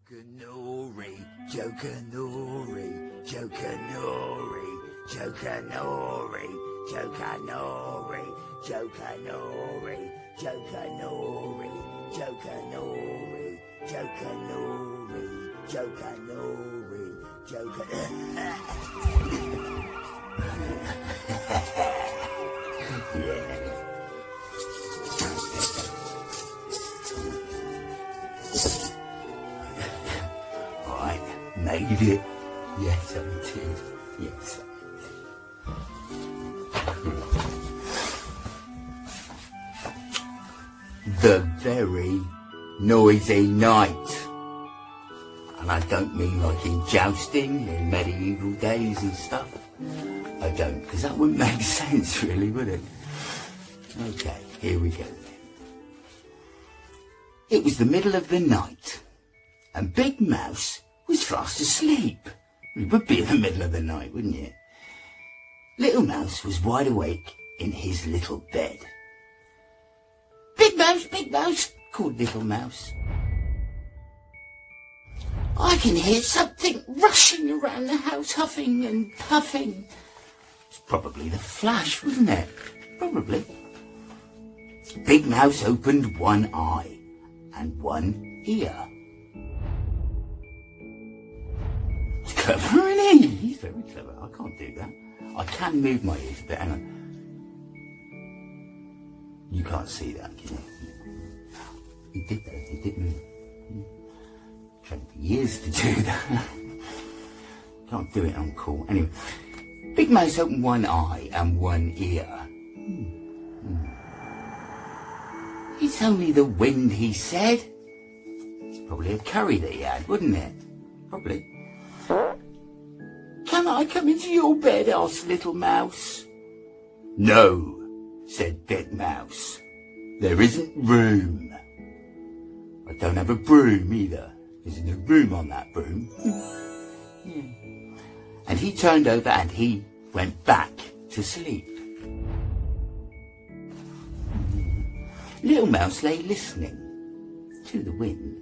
JOKERNORY, JOKERNORY, JOKERNORY, JOKERNORY, JOKERNORY, JOKERNORY, JOKERNORY, JOKERNORY, JOKERNORY, JOKERNORY, Made it. Yes, I did. Yes, I did. The very noisy night. And I don't mean like in jousting in medieval days and stuff. I don't, because that wouldn't make sense really, would it? Okay, here we go then. It was the middle of the night, and Big Mouse was fast asleep. It would be in the middle of the night, wouldn't it? Little Mouse was wide awake in his little bed. Big Mouse, called Little Mouse. I can hear something rushing around the house, huffing and puffing. It's probably the flash, wasn't it? Probably. Big Mouse opened one eye and one ear. He's clever, isn't he? He's very clever. I can't do that. I can move my ears a bit. Hang on. You can't see that, can you? He did that. He did move. Trained for years to do that. Can't do it on call. Anyway, Big Mouse opened one eye and one ear. It's only the wind, he said. It's probably a curry that he had, wouldn't it? Probably. Can I come into your bed? Asked Little Mouse. No, said Big Mouse. There isn't room. I don't have a broom either. There's no room on that broom. Yeah. And he turned over and he went back to sleep. Little Mouse lay listening to the wind.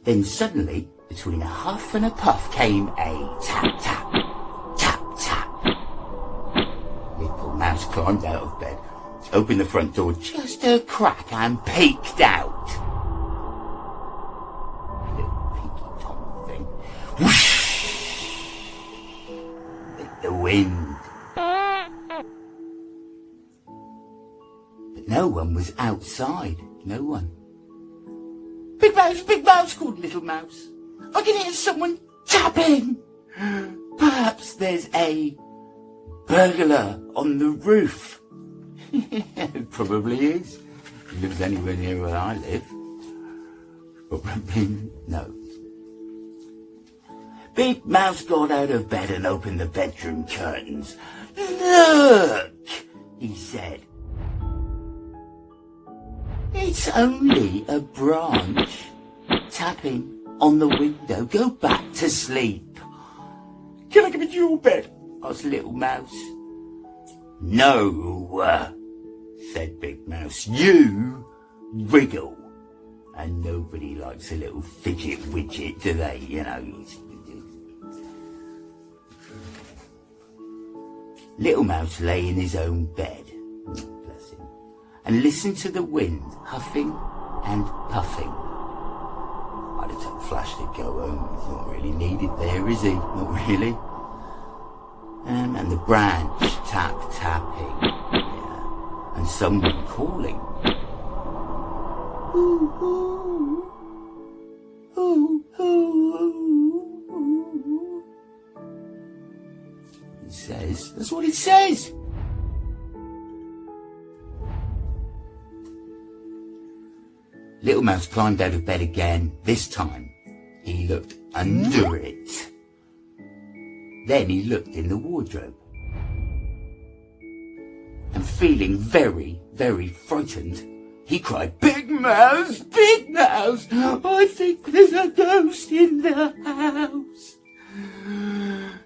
Then suddenly, between a huff and a puff, came a tap, tap, tap, tap. Little Mouse climbed out of bed, opened the front door just a crack and peeked out. Little peeky Tom thing. Whoosh! With the wind. But no one was outside. No one. Big Mouse, called Little Mouse. I can hear someone tapping. Perhaps there's a burglar on the roof. It probably is. If he lives anywhere near where I live. Probably no. Big Mouse got out of bed and opened the bedroom curtains. Look, he said. It's only a branch tapping on the window. Go back to sleep. Can I come into your bed? Asked Little Mouse. No, said Big Mouse. You wriggle. And nobody likes a little fidget widget, do they? You know. Little Mouse lay in his own bed. Bless him. And listened to the wind huffing and puffing. I'd have told Flash to go home. He's not really needed there, is he? Not really. And the branch tapping. Yeah. And someone calling. Ooh, ooh, ooh, ooh, ooh. It says, that's what it says. Little Mouse climbed out of bed again. This time, he looked under it. Then he looked in the wardrobe. And feeling very, very frightened, he cried, Big Mouse, I think there's a ghost in the house.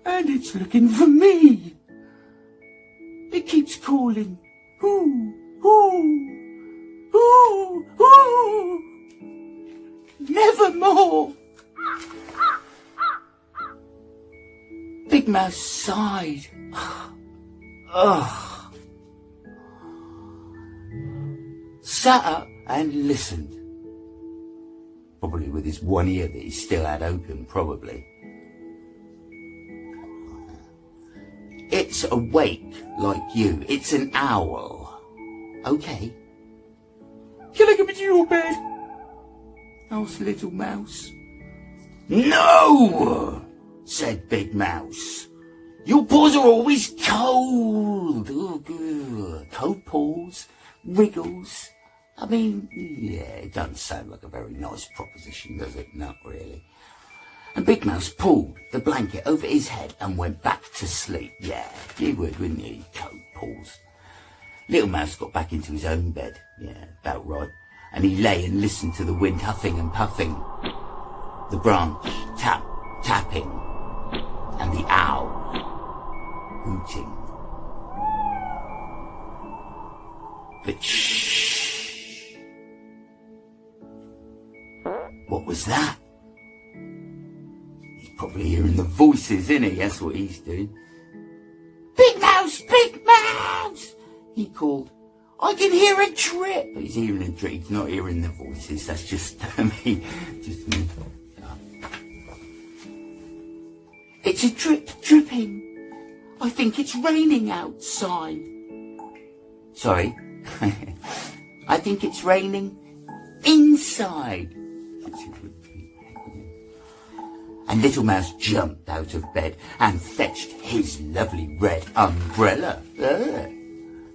And it's looking for me. It keeps calling, ooh, ooh. Ooh, ooh. nevermore. Big Mouse sighed. Sat up and listened. Probably with his one ear that he still had open, probably. It's awake like you. It's an owl. Okay. Can I come into your bed? Asked Little Mouse. No, said Big Mouse. Your paws are always cold. Oh, good. Cold paws, wriggles. I mean, yeah, it doesn't sound like a very nice proposition, does it? Not really. And Big Mouse pulled the blanket over his head and went back to sleep. Yeah, you would, wouldn't you? Cold paws. Little Mouse got back into his own bed. Yeah, about right. And he lay and listened to the wind huffing and puffing, the branch tapping, and the owl hooting. But shh! What was that? He's probably hearing the voices, isn't he? That's what he's doing. Big Mouse! Big Mouse! He called. I can hear a drip. He's hearing a drip. He's not hearing the voices. That's just me. Just me. It's a drip dripping. I think it's raining outside. Sorry. I think it's raining inside. And Little Mouse jumped out of bed and fetched his lovely red umbrella.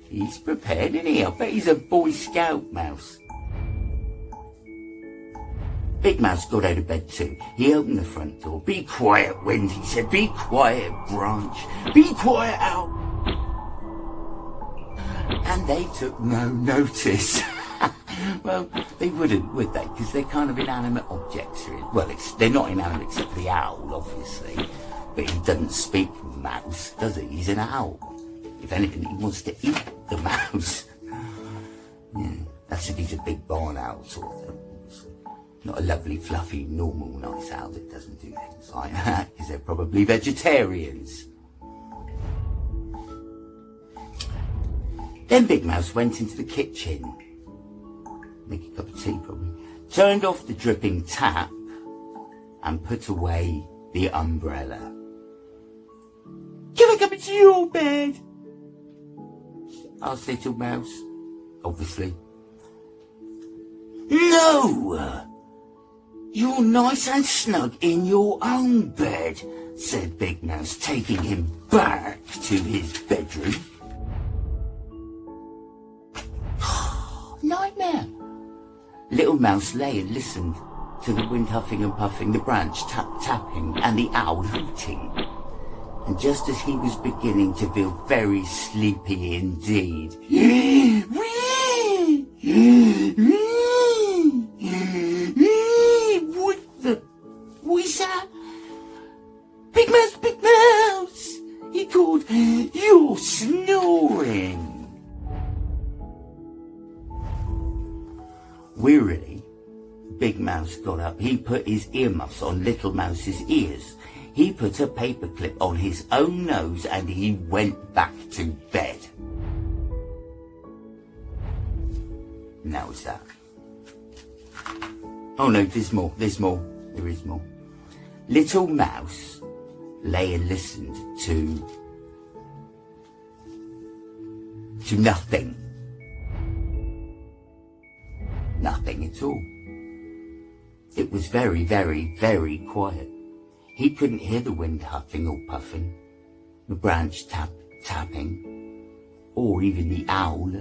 He's prepared, isn't he? I bet he's a Boy Scout mouse. Big Mouse got out of bed too. He opened the front door. Be quiet, Wind, he said. Be quiet, Branch. Be quiet, Owl. And they took no notice. Well, they wouldn't, would they? Because they're kind of inanimate objects. Well, they're not inanimate except for the owl, obviously. But he doesn't speak mouse, does he? He's an owl. If anything, he wants to eat the mouse. Yeah, that's if he's a big barn owl sort of thing. Not a lovely, fluffy, normal, nice owl that doesn't do things like that, because they're probably vegetarians. Then Big Mouse went into the kitchen. Make a cup of tea, probably. Turned off the dripping tap and put away the umbrella. Can I come into your bed? Asked Little Mouse, obviously. No! You're nice and snug in your own bed, said Big Mouse, taking him back to his bedroom. Nightmare! Little Mouse lay and listened to the wind huffing and puffing, the branch tapping, and the owl hooting. And just as he was beginning to feel very sleepy indeed, what was that? Big Mouse, Big Mouse! He called, you're snoring. Wearily, Big Mouse got up. He put his earmuffs on Little Mouse's ears. He put a paperclip on his own nose and he went back to bed. And that was that. Oh no, there's more. There is more. Little Mouse lay and listened to nothing. Nothing at all. It was very, very, very quiet. He couldn't hear the wind huffing or puffing, the branch tapping, or even the owl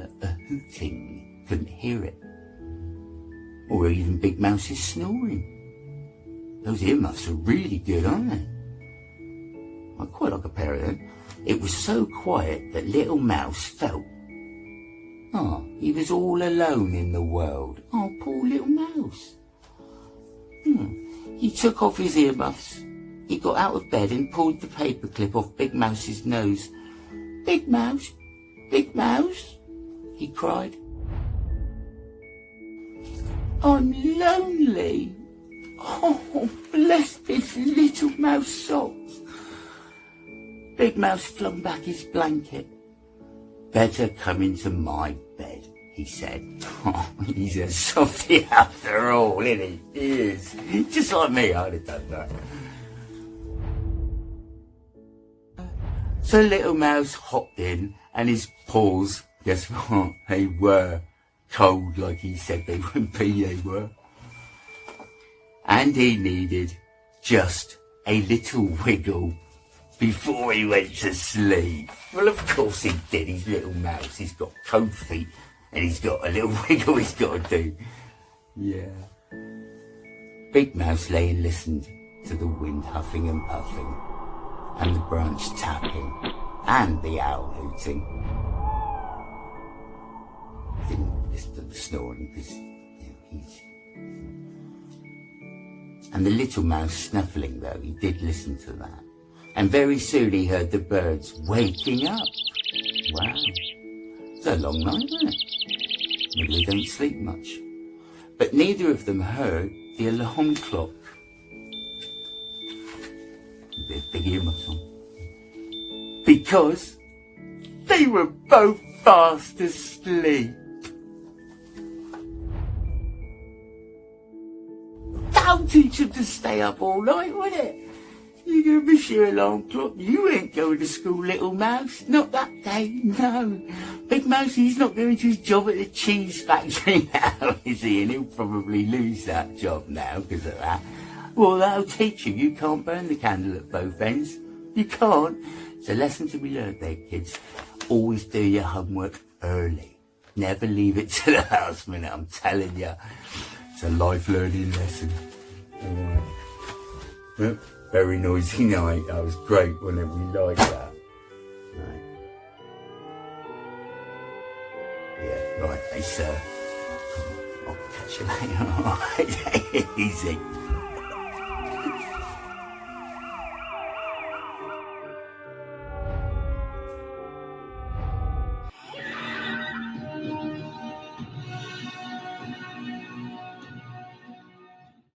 hooting. Couldn't hear it. Or even Big Mouse's snoring. Those earmuffs are really good, aren't they? I quite like a pair of them. It was so quiet that Little Mouse felt, he was all alone in the world. Oh, poor Little Mouse. He took off his earmuffs. He got out of bed and pulled the paperclip off Big Mouse's nose. Big Mouse, he cried. I'm lonely. Oh, bless his little mouse socks. Big Mouse flung back his blanket. Better come into my bed, he said. Oh, he's a softy after all, isn't he? He is. Just like me, I'd have done that. So Little Mouse hopped in, and his paws, guess what? They were cold like he said they would be, they were. And he needed just a little wiggle before he went to sleep. Well, of course he did, his little mouse. He's got cold feet, and he's got a little wiggle he's got to do. Yeah. Big Mouse lay and listened to the wind huffing and puffing, and the branch tapping, and the owl hooting. Didn't listen to the snoring because he's... And the little mouse snuffling, though, he did listen to that. And very soon he heard the birds waking up. Wow. It's a long night, isn't it? Maybe they don't sleep much. But neither of them heard the alarm clock. A bit of big ear muffs on. Because they were both fast asleep. Don't teach them to stay up all night, would it? You're going to miss your alarm clock. You ain't going to school, little mouse. Not that day, no. Big Mouse, he's not going to his job at the cheese factory now, is he? And he'll probably lose that job now because of that. Well, that'll teach you. You can't burn the candle at both ends. You can't. It's a lesson to be learned there, kids. Always do your homework early. Never leave it to the last minute, I'm telling you. It's a life learning lesson. Alright. Well, very noisy night. That was great, wasn't it? We liked that. Right. Yeah, right, I'll catch you later. Alright, easy.